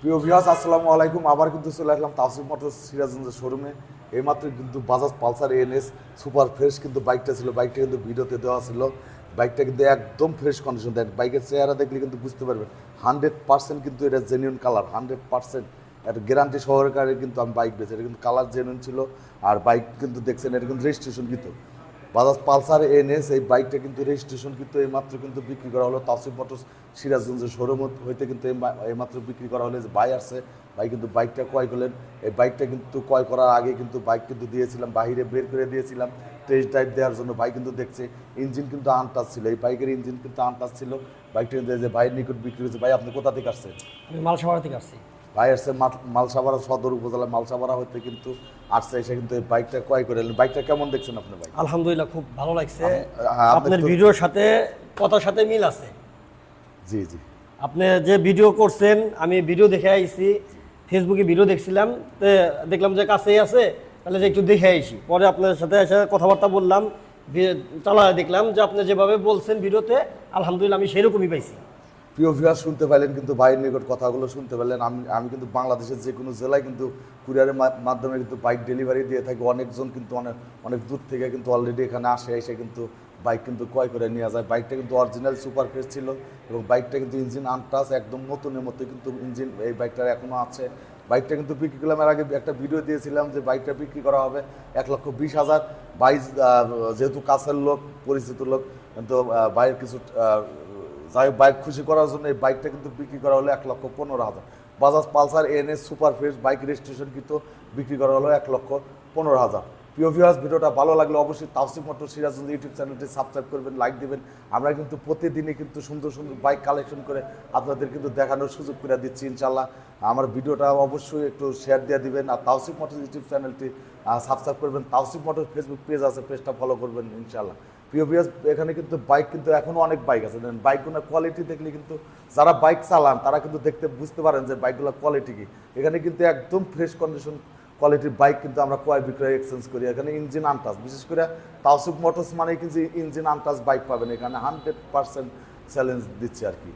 প্রিয় ভিউয়ার্স, আসসালামু আলাইকুম। আবার কিন্তু চলে আসলাম তাওসিফ মোটরস সিরাজগঞ্জের শোরুমে। এইমাত্র কিন্তু Bajaj Pulsar NS super fresh কিন্তু বাইকটা ছিল। বাইকটা কিন্তু ভিডিওতে দেওয়া ছিল। বাইকটা কিন্তু একদম ফ্রেশ কন্ডিশন। দেখ বাইকের চেহারা দেখলে কিন্তু বুঝতে পারবেন 100% কিন্তু এটা জেনুইন কালার। 100% একটা গ্যারান্টি সহকারে কিন্তু আমি বাইক বেছি। এটা কিন্তু কালার জেনুইন ছিল। আর বাইক কিন্তু দেখছেন এটা কিন্তু রেজিস্ট্রেশন কিন্তু বাজাজ পালসার এনএস। এই বাইকটা কিন্তু রেজিস্ট্রেশন কিন্তু এইমাত্র কিন্তু বিক্রি করা হলো তাওসিফ মোটরস সিরাজগঞ্জের শোরুম হইতে কিন্তু এইমাত্র বিক্রি করা হলো। যে ভাই আসছে, ভাই কিন্তু বাইকটা ক্রয় করলেন। এই বাইকটা কিন্তু ক্রয় করার আগে কিন্তু বাইক কিন্তু দিয়েছিলাম, বাহিরে বের করে দিয়েছিলাম টেস্ট ড্রাইভ দেওয়ার জন্য। বাইক কিন্তু দেখছে ইঞ্জিন কিন্তু আনটাচ ছিল, এই বাইকের ইঞ্জিন কিন্তু আনটাচ ছিল। বাইকটা কিন্তু যে ভাইয়ের নিকট বিক্রি হয়েছে। ভাই আপনি কোথা থেকে আসছেন? আমি মালসাপাড়া থেকে আসছি। ভাই আসছে মালসাপাড়া সদর উপজেলা মালসাপাড়া হইতে কিন্তু আসছে, এসে কিন্তু এই বাইকটা ক্রয় করে এলেন। বাইকটা কেমন দেখছেন আপনি ভাই? আলহামদুলিল্লাহ, খুব ভালো লাগছে। হ্যাঁ, আপনার ভিডিওর সাথে কথার সাথে মিল আছে। জি জি। আপনি যে ভিডিও করছেন, আমি ভিডিও দেখে আইছি, ফেসবুকে ভিডিও দেখছিলাম, তো দেখলাম যে কাছেই আছে, তাহলে যে একটু দেখে আইছি। পরে আপনার সাথে এসে কথাবার্তা বললাম, চালা দেখলাম যে আপনি যেভাবে বলছেন ভিডিওতে, আলহামদুলিল্লাহ আমি সেরকমই পাইছি। প্রিয় ভিউয়ার, শুনতে পাইলেন কিন্তু ভাইয়ের নিকট কথাগুলো শুনতে পারলেন। আমি কিন্তু বাংলাদেশের যে কোনো জেলায় কিন্তু কুরিয়ারের মাধ্যমে কিন্তু বাইক ডেলিভারি দিয়ে থাকি। অনেকজন কিন্তু অনেক দূর থেকে কিন্তু অলরেডি এখানে আসে, এসে কিন্তু বাইক কিন্তু ক্রয় করে নিয়ে যায়। বাইকটা কিন্তু অরিজিনাল সুপার ফ্রেশ ছিল এবং বাইকটা কিন্তু ইঞ্জিন আনটাচ একদম নতুনের মতো কিন্তু ইঞ্জিন এই বাইকটার এখনও আছে। বাইকটা কিন্তু বিক্রি করলাম, এর আগে একটা ভিডিও দিয়েছিলাম যে বাইকটা বিক্রি করা হবে 1,20,000। বাইক যেহেতু কাছের লোক, পরিচিত লোক, কিন্তু বাইরের কিছু যাই বাইক খুশি করার জন্য এই বাইকটা কিন্তু বিক্রি করা হলো 1,15,000। Bajaj Pulsar NS super fresh bike registration কিন্তু বিক্রি করা হলো 1,15,000। প্রিয় ভিউয়ার্স, ভিডিওটা ভালো লাগলে অবশ্যই তাওসিফ মোটরস সিরাজগঞ্জ ইউটিউব চ্যানেলটি সাবস্ক্রাইব করবেন, লাইক দেবেন। আমরা কিন্তু প্রতিদিনই কিন্তু সুন্দর সুন্দর বাইক কালেকশন করে আপনাদের কিন্তু দেখানোর সুযোগ করে দিচ্ছি ইনশাল্লাহ। আমার ভিডিওটা অবশ্যই একটু শেয়ার দিয়ে দিবেন। আর তাওসিফ মোটরস ইউটিউব চ্যানেলটি সাবস্ক্রাইব করবেন। তাওসিফ মোটরস ফেসবুক পেজ আছে, পেজটা ফলো করবেন ইনশাল্লাহ। প্রিয় ভিউয়ার্স, এখানে কিন্তু বাইক কিন্তু এখনও অনেক বাইক আছে। বাইকগুলোর কোয়ালিটি দেখলে কিন্তু যারা বাইক চালান তারা কিন্তু দেখতে বুঝতে পারেন যে বাইকগুলোর কোয়ালিটি কি। এখানে কিন্তু একদম ফ্রেশ কন্ডিশন কোয়ালিটির বাইক কিন্তু আমরা ক্রয় বিক্রয় এক্সচেঞ্জ করি। এখানে ইঞ্জিন আনটাচ, বিশেষ করে তাওসিফ মোটরস মানে কিন্তু ইঞ্জিন আনটাচ বাইক পাবেন এখানে। 100% চ্যালেঞ্জ দিচ্ছি আর কি।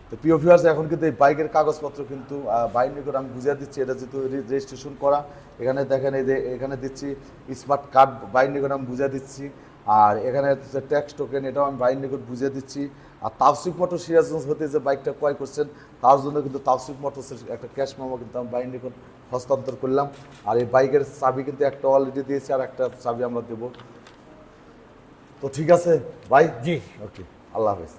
তো প্রিয় ভিউয়ার্স, এখন কিন্তু এই বাইকের কাগজপত্র কিন্তু বাইর নিকট আমি বুঝিয়ে দিচ্ছি। এটা যেহেতু রেজিস্ট্রেশন করা, এখানে দেখেন এই যে এখানে দিচ্ছি স্মার্ট কার্ড বাইর নিকট আমি বুঝিয়ে দিচ্ছি। আর এখানে হচ্ছে ট্যাক্স টোকেন, এটাও আমি বাইর নিকট বুঝিয়ে দিচ্ছি। আর তাওসিফ মোটরস সিরাজগঞ্জ হতে যে বাইকটা ক্রয় করছেন তার জন্য কিন্তু তাওসিফ মোটরসের একটা ক্যাশ মেমো কিন্তু আমি বাইর নিকট হস্তান্তর করলাম। আর এই বাইকের চাবি কিন্তু একটা অলরেডি দিয়েছি, আর একটা চাবি আমরা দেবো। তো ঠিক আছে ভাই, জি, ওকে, আল্লাহ হাফেজ।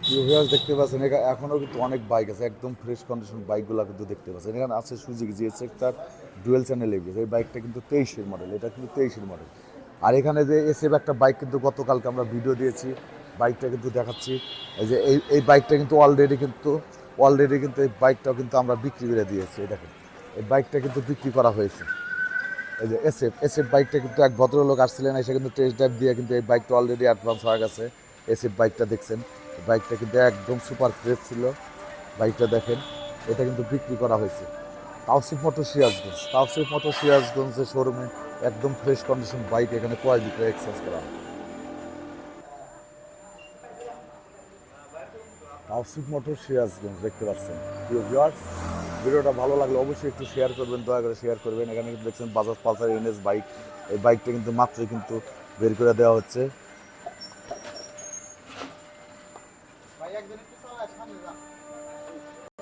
ভিউয়ার্স, দেখতে পাচ্ছেন এখনও কিন্তু অনেক বাইক আছে, একদম ফ্রেশ কন্ডিশন বাইকগুলো কিন্তু দেখতে পাচ্ছেন। এখানে আছে সুজুকি জিএক্স তার ডুয়েল চ্যানেল এবিএস। এই বাইকটা কিন্তু 23-এর মডেল, এটা কিন্তু 23-এর মডেল। আর এখানে যে এসএফ একটা বাইক কিন্তু গতকালকে আমরা ভিডিও দিয়েছি, বাইকটা কিন্তু দেখাচ্ছি। এই যে এই বাইকটা কিন্তু অলরেডি কিন্তু এই বাইকটাও কিন্তু আমরা বিক্রি করে দিয়েছি। এই দেখেন, এই বাইকটা কিন্তু বিক্রি করা হয়েছে। এই যে এসএফ বাইকটা কিন্তু এক ভদ্রলোক আসছিলেন, এসে কিন্তু টেস্ট ড্রাইভ দিয়ে কিন্তু এই বাইকটা অলরেডি অ্যাডভান্স হয়ে গেছে। এসএফ বাইকটা দেখছেন, বাইকটা কিন্তু একদম সুপার ফ্রেশ ছিল। বাইকটা দেখেন, এটা কিন্তু বিক্রি করা হয়েছে তাওসিফ মোটর সিরাজগঞ্জের শোরুমে। একদম ফ্রেশ কন্ডিশন বাইক এখানে ক্রয় বিক্রয় এক্সচেঞ্জ করা হয়। তাওসিফ মোটর সিরাজগঞ্জ দেখতে পাচ্ছেন। প্রিয় ভিউয়ার্স, ভিডিওটা ভালো লাগলে অবশ্যই একটু শেয়ার করবেন, দয়া করে শেয়ার করবেন। এখানে কিন্তু দেখছেন বাজাজ পালসার এনএস বাইক। এই বাইকটা কিন্তু মাত্রই কিন্তু বের করে দেওয়া হচ্ছে।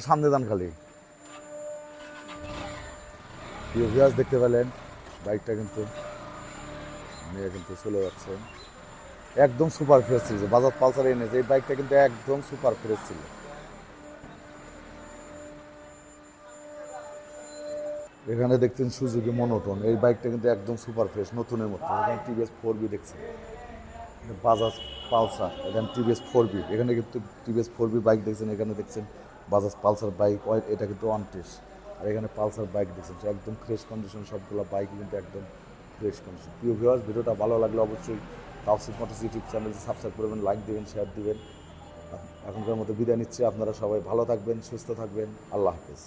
সামনে যান খালি। প্রিয় ভিউয়ার্স, দেখতে পেলেন বাইকটা কিন্তু নিয়ে কিন্তু চলে যাচ্ছে। একদম সুপার ফ্রেশ ছিল বাজাজ পালসার এনএস। এই বাইকটা কিন্তু একদম সুপার ফ্রেশ ছিল। এখানে দেখছেন সুজুকি মনোটন। এই বাইকটা কিন্তু একদম সুপার ফ্রেশ নতুনের মতো। এখানে টিভিএস 4B দেখছেন, বাজাজ পালসার। এখানে টিভিএস 4B, এখানে কিন্তু টিভিএস 4B বাইক দেখছেন। এখানে দেখছেন বাজাজ পালসার বাইক, এটা কিন্তু 120। আর এখানে পালসার বাইক দেখছেন, একদম ফ্রেশ কন্ডিশন। সবগুলো বাইক কিন্তু একদম ফ্রেশ কন্ডিশন। প্রিয় ভিউয়ার্স, ভিডিওটা ভালো লাগলে অবশ্যই তাওসিফ মোটরস ইউটিউব চ্যানেলটি সাবস্ক্রাইব করবেন, লাইক দেবেন, শেয়ার দিবেন। এখনকার মতো বিদায় নিচ্ছি। আপনারা সবাই ভালো থাকবেন, সুস্থ থাকবেন। আল্লাহ হাফেজ।